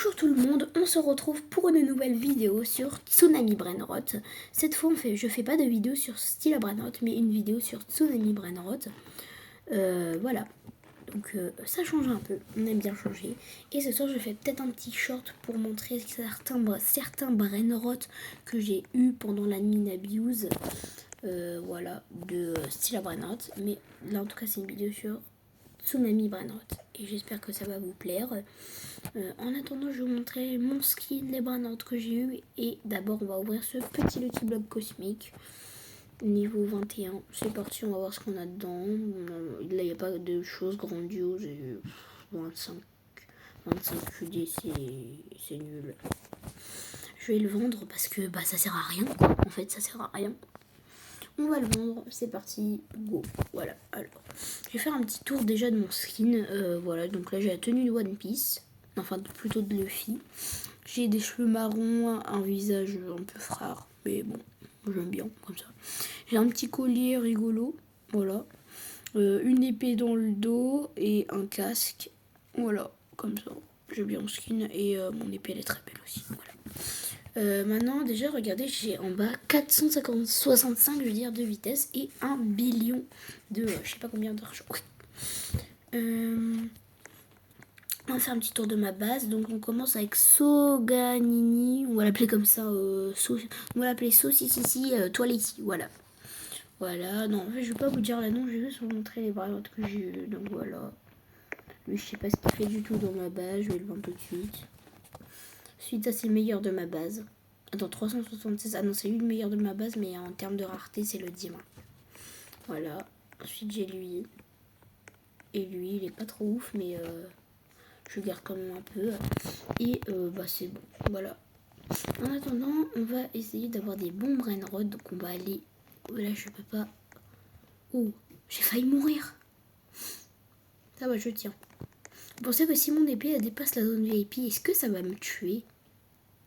Bonjour tout le monde, on se retrouve pour une nouvelle vidéo sur Tsunami Brainrot. Cette fois je fais pas de vidéo sur Stila Brainrot, mais une vidéo sur Tsunami Brainrot. Voilà, donc ça change un peu, on aime bien changer. Et ce soir je fais peut-être un petit short pour montrer certains Brainrot que j'ai eu pendant la mine abuse. Voilà, de Stila Brainrot. Mais là en tout cas c'est une vidéo sur Tsunami Brainrot. Et j'espère que ça va vous plaire. En attendant, je vais vous montrer mon skin des Brainrot que j'ai eu. Et d'abord, on va ouvrir ce petit Lucky Block cosmique. Niveau 21. C'est parti, on va voir ce qu'on a dedans. Là, il n'y a pas de choses grandioses. 25 QD, c'est nul. Je vais le vendre parce que ça sert à rien, quoi. En fait, ça sert à rien. On va le vendre, c'est parti, go. Voilà, alors, je vais faire un petit tour déjà de mon skin. Voilà, donc là j'ai la tenue de One Piece, enfin plutôt de Luffy. J'ai des cheveux marrons, un visage un peu frère, mais bon, j'aime bien comme ça. J'ai un petit collier rigolo, voilà. Une épée dans le dos et un casque, voilà, comme ça. J'aime bien mon skin et mon épée elle est très belle aussi, voilà. Maintenant, déjà, regardez, j'ai en bas 465, je veux dire, de vitesse et 1 billion de, je sais pas combien d'argent. On va faire un petit tour de ma base. Donc, on commence avec Soganini. On va l'appeler comme ça. On va l'appeler Saucissisi Toiletti. Voilà. Voilà. Non, en fait, je vais pas vous dire là, non. Je vais juste vous montrer les variantes que j'ai eues. Donc, voilà. Lui, je sais pas ce qu'il fait du tout dans ma base. Je vais le vendre tout de suite. Ensuite, ça, c'est le meilleur de ma base. Attends, 376. Ah non, c'est lui le meilleur de ma base, mais en termes de rareté, c'est le diamant. Voilà. Ensuite, j'ai lui. Et lui, il est pas trop ouf, mais je garde quand même un peu. Et c'est bon. Voilà. En attendant, on va essayer d'avoir des bons Brainrot. Donc, on va aller. Là, je peux pas. Oh, j'ai failli mourir. Ça va, je tiens. Vous pensez que si mon épée elle dépasse la zone VIP, est-ce que ça va me tuer?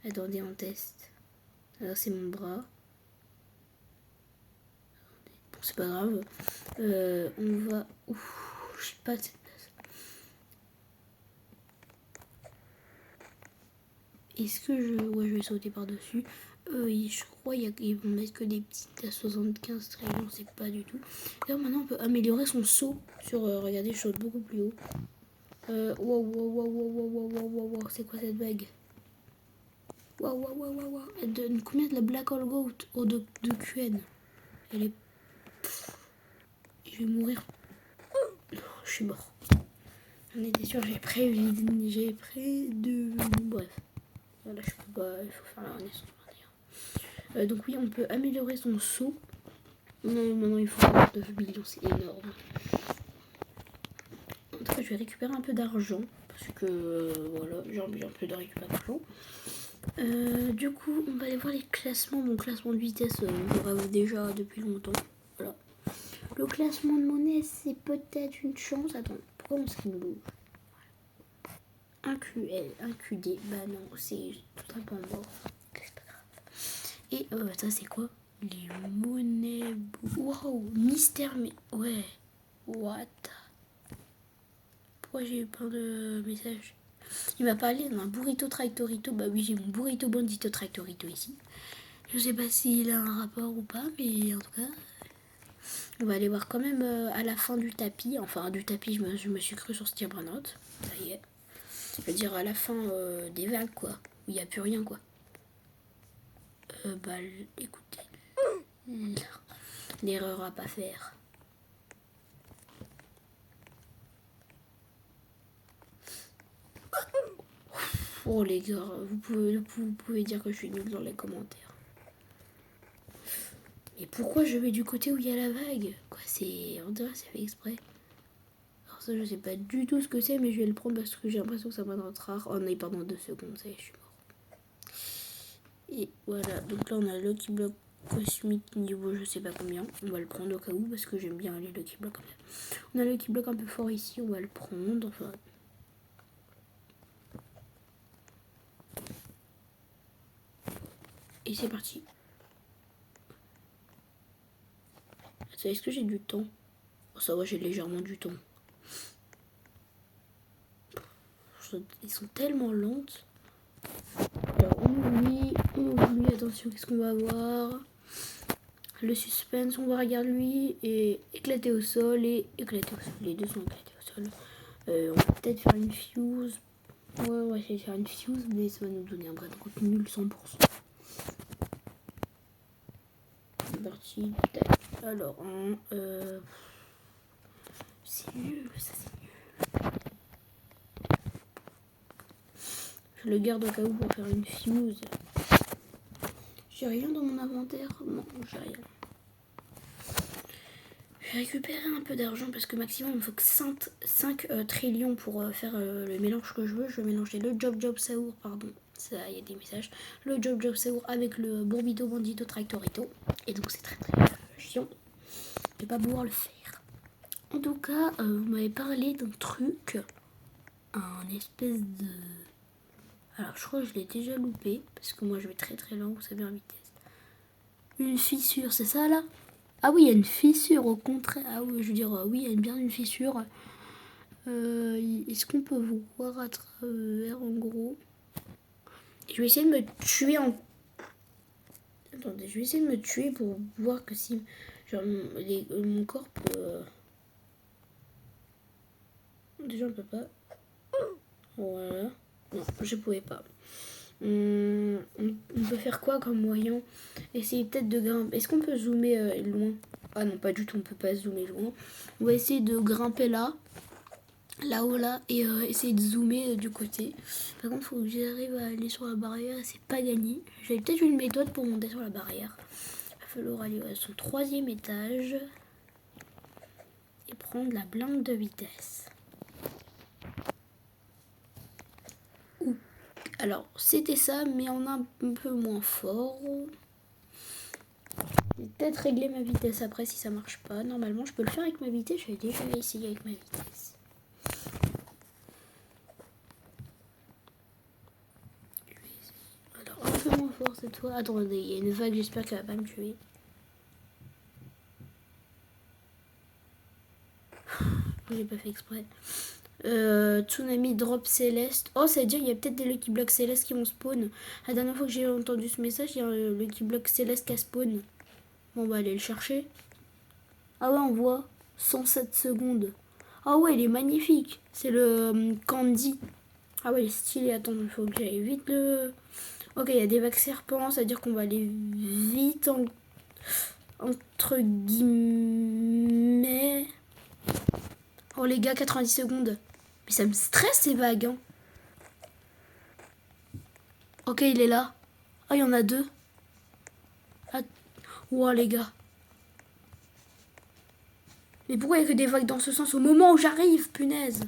Attendez, on teste. Alors, c'est mon bras. Bon, c'est pas grave. On va. Ouf, je sais pas cette place. Est-ce que je. Ouais, je vais sauter par-dessus. Je crois qu'ils vont mettre que des petites à 75 trillions, c'est pas du tout. D'ailleurs, maintenant, on peut améliorer son saut sur. Regardez, je saute beaucoup plus haut. Wow, c'est quoi cette bague? Wow. Elle donne combien de la Black Hole Goat de QN? Elle est. Je vais mourir. Je suis mort. On était sûr, j'ai prédevenu. Bref. Voilà, je peux pas. Il faut faire la renaissance. Donc, oui, on peut améliorer son saut. Non, maintenant il faut 9 millions, c'est énorme. En tout cas, je vais récupérer un peu d'argent. Parce que, voilà, j'ai envie un peu de récupérer d'argent. Du coup, on va aller voir les classements. Mon classement de vitesse, je rêve déjà depuis longtemps. Voilà. Le classement de monnaie, c'est peut-être une chance. Attends, pourquoi mon skin bouge? Un QL, un QD. Bah non, c'est tout simplement mort. C'est pas grave. Et ça, c'est quoi? Les monnaies. Waouh, mystère, mais ouais. What? Pourquoi j'ai eu plein de messages? Il m'a parlé d'un burrito tractorito. Bah oui, j'ai mon burrito bandito tractorito ici. Je sais pas s'il a un rapport ou pas, mais en tout cas, on va aller voir quand même à la fin du tapis. Enfin, du tapis, je me suis cru sur Stila Brainrot. Ça y est. Je veux dire à la fin des vagues, quoi. Où il n'y a plus rien, quoi. Écoutez. L'erreur à pas faire. Oh les gars, vous pouvez dire que je suis nulle dans les commentaires. Et pourquoi je vais du côté où il y a la vague? Quoi, on dirait que c'est fait exprès. Alors ça, je sais pas du tout ce que c'est, mais je vais le prendre parce que j'ai l'impression que ça va être rare. Oh non, pendant 2 secondes, ça y est, je suis mort. Et voilà, donc là on a Lucky Block cosmique niveau je sais pas combien. On va le prendre au cas où parce que j'aime bien les Lucky Block. On a le Lucky Block un peu fort ici, on va le prendre. Enfin. Et c'est parti. Attends, est-ce que j'ai du temps? Oh, ça va, j'ai légèrement du temps. Ils sont tellement lentes. on oublie lui, attention, qu'est-ce qu'on va avoir? Le suspense, on va regarder lui, et éclater au sol, et éclater au sol, les deux sont éclatés au sol. On va peut-être faire une fuse, ouais, on va essayer de faire une fuse, mais ça va nous donner un Brainrot nul 100%. C'est parti, alors, c'est nul, ça c'est nul. Je le garde au cas où pour faire une fuse. J'ai rien dans mon inventaire? Non, j'ai rien. Je vais récupérer un peu d'argent parce que maximum il me faut que 5 trillions pour faire le mélange que je veux. Je vais mélanger le Job Saour, pardon, ça il y a des messages. Le Job Saour avec le Bourbito Bandito Tractorito. Et donc c'est très chiant de pas pouvoir le faire. En tout cas, vous m'avez parlé d'un truc, un espèce de... Alors je crois que je l'ai déjà loupé parce que moi je vais très lent, vous savez, en vitesse. Une fissure, c'est ça là? Ah oui, il y a une fissure au contraire. Ah oui, je veux dire, oui, il y a bien une fissure. Est-ce qu'on peut vous voir à travers en gros? Je vais essayer de me tuer en... Attendez, je vais essayer de me tuer pour voir que si... Genre, mon corps peut... Déjà, on peut pas. Voilà. Non, je pouvais pas. On peut faire quoi comme moyen? Essayer peut-être de grimper. Est-ce qu'on peut zoomer loin? Ah non, pas du tout, on peut pas zoomer loin. On va essayer de grimper là-haut là, et essayer de zoomer du côté. Par contre, il faut que j'arrive à aller sur la barrière et c'est pas gagné. J'avais peut-être une méthode pour monter sur la barrière. Il va falloir aller à son 3e étage et prendre la blinde de vitesse. Alors, c'était ça, mais en un peu moins fort. Je vais peut-être régler ma vitesse après si ça marche pas. Normalement, je peux le faire avec ma vitesse. Je vais déjà essayer avec ma vitesse. Alors, un peu moins fort cette fois. Attendez, il y a une vague, j'espère qu'elle va pas me tuer. J'ai pas fait exprès. Tsunami drop céleste. Oh, ça veut dire qu'il y a peut-être des Lucky Blocks célestes qui vont spawn. La dernière fois que j'ai entendu ce message, il y a un Lucky Block céleste qui a spawn. Bon, on va aller le chercher. Ah ouais, on voit 107 secondes. Ah ouais, il est magnifique. C'est le Candy. Ah ouais, il est stylé. Attends, il faut que j'aille vite le... Ok, il y a des vagues serpents. Ça veut dire qu'on va aller vite entre guillemets. Oh les gars, 90 secondes. Mais ça me stresse ces vagues. Hein. Ok, il est là. Ah, il y en a 2. Ah. Wow, les gars. Mais pourquoi il y a que des vagues dans ce sens au moment où j'arrive, punaise?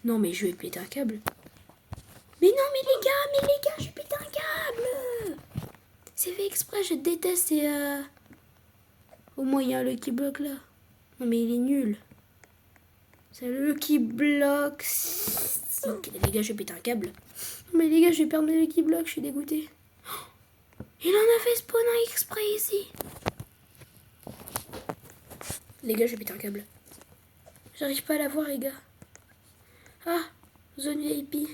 Non, mais je vais péter un câble. Mais non, mais les gars, je vais péter un câble. C'est fait exprès, je déteste ces... Au moins, il y a un Lucky Block là. Non, mais il est nul. C'est le Lucky Block. Ok, les gars, je vais péter un câble. Non, mais les gars, je vais perdre mes Lucky Block, je suis dégoûtée. Il en a fait spawn un exprès ici. Les gars, je vais péter un câble. J'arrive pas à la voir, les gars. Ah, zone VIP.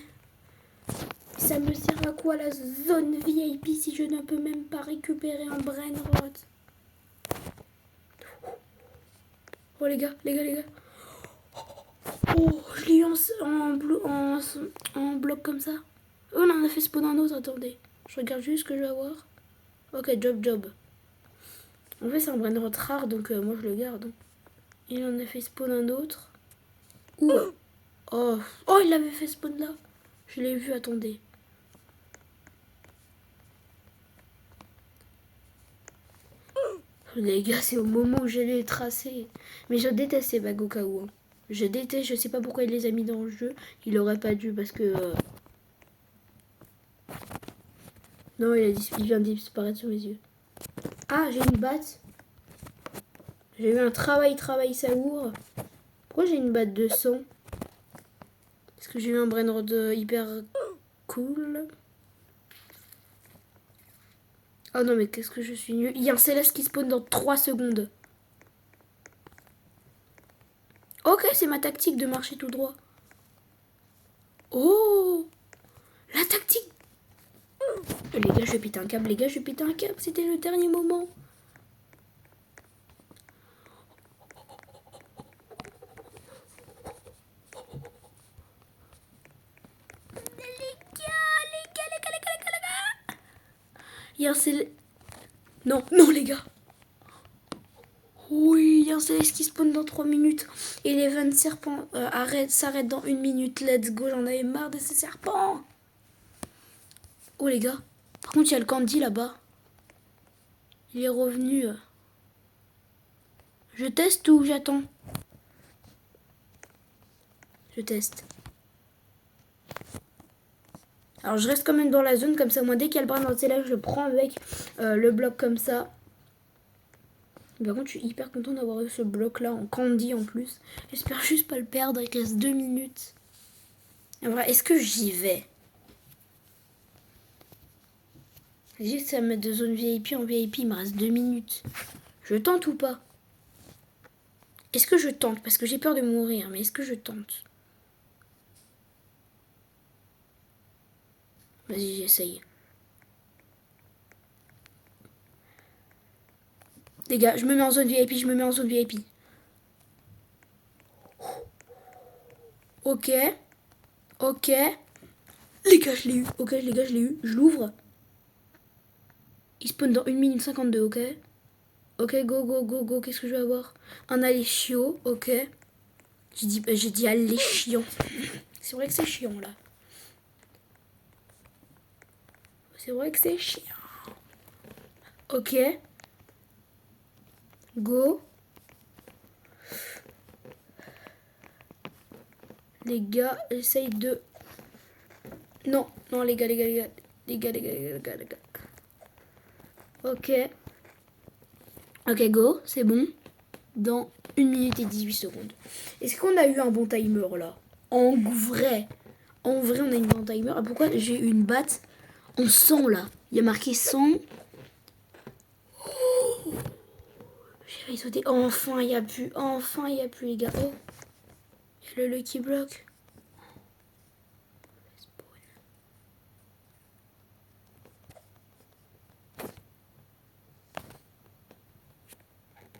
Ça me sert à quoi la zone VIP si je ne peux même pas récupérer un Brainrot? Oh les gars. Oh, je l'ai eu en bloc comme ça. Oh, on en a fait spawn un autre, attendez. Je regarde juste ce que je vais avoir. Ok, job. En fait, c'est un Brainrot rare, donc moi je le garde. Il en a fait spawn un autre. Ouh. Oh, il l'avait fait spawn là. Je l'ai vu, attendez. Les gars, c'est au moment où j'allais les tracer. Mais je déteste ces bagues au cas où. Hein. Je déteste, je sais pas pourquoi il les a mis dans le jeu. Il aurait pas dû parce que... Non, il vient de disparaître sous mes yeux. Ah, j'ai une batte. J'ai eu un travail Saour. Pourquoi j'ai une batte de sang? Est-ce que j'ai eu un Brainrot hyper cool? Oh non, mais qu'est-ce que je suis nul. Il y a un Céleste qui spawn dans 3 secondes. Ok, c'est ma tactique de marcher tout droit. Oh, la tactique vais péter un câble, les gars, je vais péter un câble. C'était le dernier moment. Hier, c'est... Non, non, les gars. Oui, il y a un céleste qui spawn dans 3 minutes. Et les 20 serpents s'arrêtent dans 1 minute. Let's go, j'en avais marre de ces serpents. Oh, les gars. Par contre, il y a le Candy là-bas. Il est revenu. Je teste ou j'attends? Je teste. Alors, je reste quand même dans la zone. Comme ça, moi, dès qu'il y a le bras dans le céleste, je le prends avec le bloc comme ça. Par contre, je suis hyper content d'avoir eu ce bloc-là en Candy en plus. J'espère juste pas le perdre. Il reste 2 minutes. En vrai, est-ce que j'y vais? Juste ça me met de zone VIP en VIP, il me reste 2 minutes. Je tente ou pas? Est-ce que je tente? Parce que j'ai peur de mourir, mais est-ce que je tente? Vas-y, j'essaye. Les gars, je me mets en zone VIP, je me mets en zone VIP. Ok. Ok. Les gars, je l'ai eu. Ok, les gars, je l'ai eu. Je l'ouvre. Il spawn dans 1 minute 52, ok? Ok, go, go, go, go. Qu'est-ce que je vais avoir? Un Alessio, ok. J'ai dit Alléchiant. C'est vrai que c'est chiant, là. C'est vrai que c'est chiant. Ok. Go. Les gars, essaye de... Non, non, les gars, les gars, les gars. Les gars, les gars, les gars, les gars. Ok. Ok, go, c'est bon. Dans 1 minute et 18 secondes. Est-ce qu'on a eu un bon timer, là? En vrai, on a eu un bon timer. Ah, pourquoi j'ai eu une batte en 100, là? Il y a marqué 100. Oh, j'ai failli sauter. Enfin, il n'y a plus. Enfin, il n'y a plus, les gars. Oh, il y a le Lucky Block.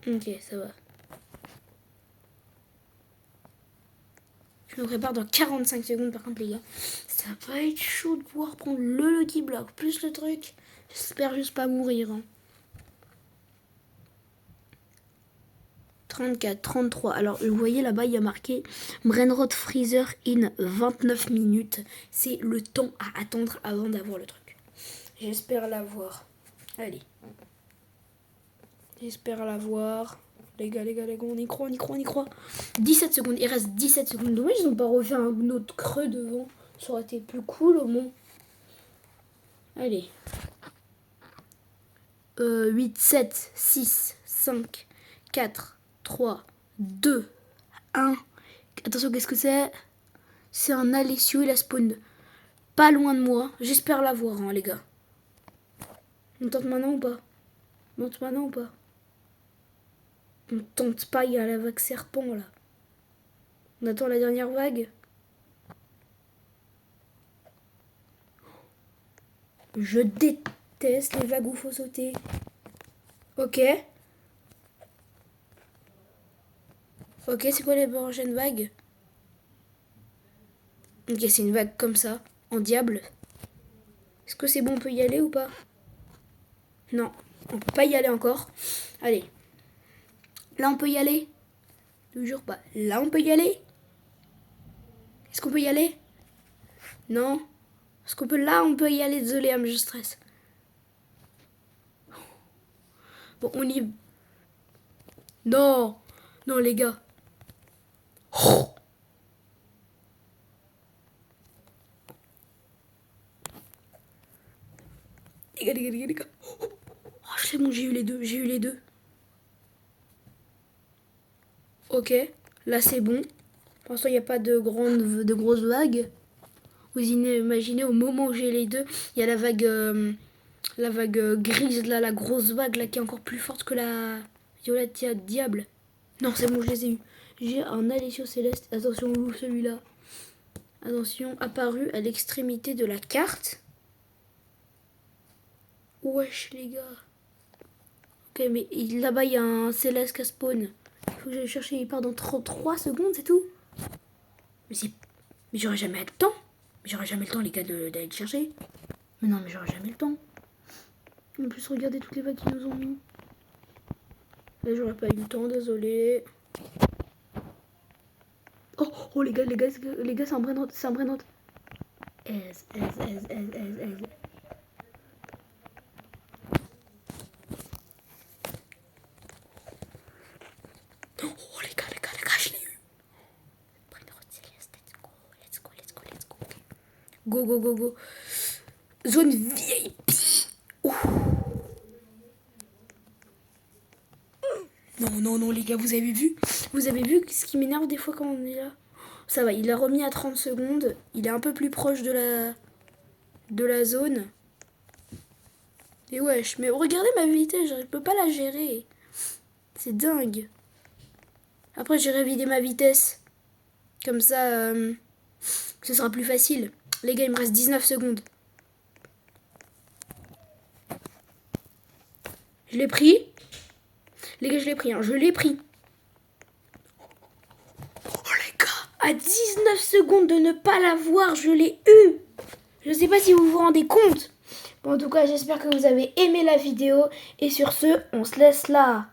Ok, ça va. Je me prépare dans 45 secondes par contre, les gars. Ça va être chaud de pouvoir prendre le Lucky Block plus le truc. J'espère juste pas mourir. Hein. 34, 33. Alors, vous voyez là-bas, il y a marqué Brainrot Freezer in 29 minutes. C'est le temps à attendre avant d'avoir le truc. J'espère l'avoir. Allez. J'espère l'avoir. Les gars, on y croit, on y croit, on y croit. 17 secondes, il reste 17 secondes. Dommage, ils n'ont pas refait un autre creux devant. Ça aurait été plus cool au moins. Allez. 8, 7, 6, 5, 4, 3, 2, 1. Attention, qu'est-ce que c'est? C'est un Alessio, il a spawn pas loin de moi. J'espère l'avoir, hein, les gars. On tente maintenant ou pas? On tente maintenant ou pas? On tente pas, il y a la vague serpent là. On attend la dernière vague. Je déteste les vagues où faut sauter. Ok. Ok, c'est quoi les prochaines vagues? Ok, c'est une vague comme ça, en diable. Est-ce que c'est bon, on peut y aller ou pas? Non, on peut pas y aller encore. Allez. Là, on peut y aller? Toujours pas. Là, on peut y aller? Est-ce qu'on peut y aller? Non. Est-ce qu'on peut... Là, on peut y aller. Désolé, mais je stresse. Bon, on y... Non. Non, les gars. Oh. Les gars, les gars, les gars, les gars. Oh, c'est bon, j'ai eu les deux. J'ai eu les deux. Ok. Là, c'est bon. Pour l'instant, il n'y a pas de grosses vagues. Vous imaginez, au moment où j'ai les deux, il y a la vague grise, là, la grosse vague, là, qui est encore plus forte que la violette diable. Non, c'est bon, je les ai eu. J'ai un Alessio Céleste. Attention, où celui-là? Attention, apparu à l'extrémité de la carte. Wesh les gars. Ok, mais là-bas il y a un Céleste qui spawn. Il faut que j'aille chercher, il part dans 33 secondes, c'est tout. Mais j'aurai jamais le temps. Mais j'aurai jamais le temps les gars d'aller le chercher. Mais non mais j'aurai jamais le temps. En plus regardez toutes les vagues qu'ils nous ont mis. Là j'aurais pas eu le temps, désolé. Oh les gars, c'est un brain c'est un brain S. Oh les gars, je l'ai eu. Brain Céleste, let's go. Go. Zone VIP. Non, les gars, vous avez vu ce qui m'énerve des fois quand on est là? Ça va, il a remis à 30 secondes. Il est un peu plus proche de la zone. Et wesh, mais regardez ma vitesse, je peux pas la gérer. C'est dingue. Après, j'irai vider ma vitesse. Comme ça, ce sera plus facile. Les gars, il me reste 19 secondes. Je l'ai pris. Les gars, je l'ai pris. Je l'ai pris. Oh les gars, à 19 secondes de ne pas l'avoir, je l'ai eu. Je sais pas si vous vous rendez compte. Bon, en tout cas, j'espère que vous avez aimé la vidéo. Et sur ce, on se laisse là.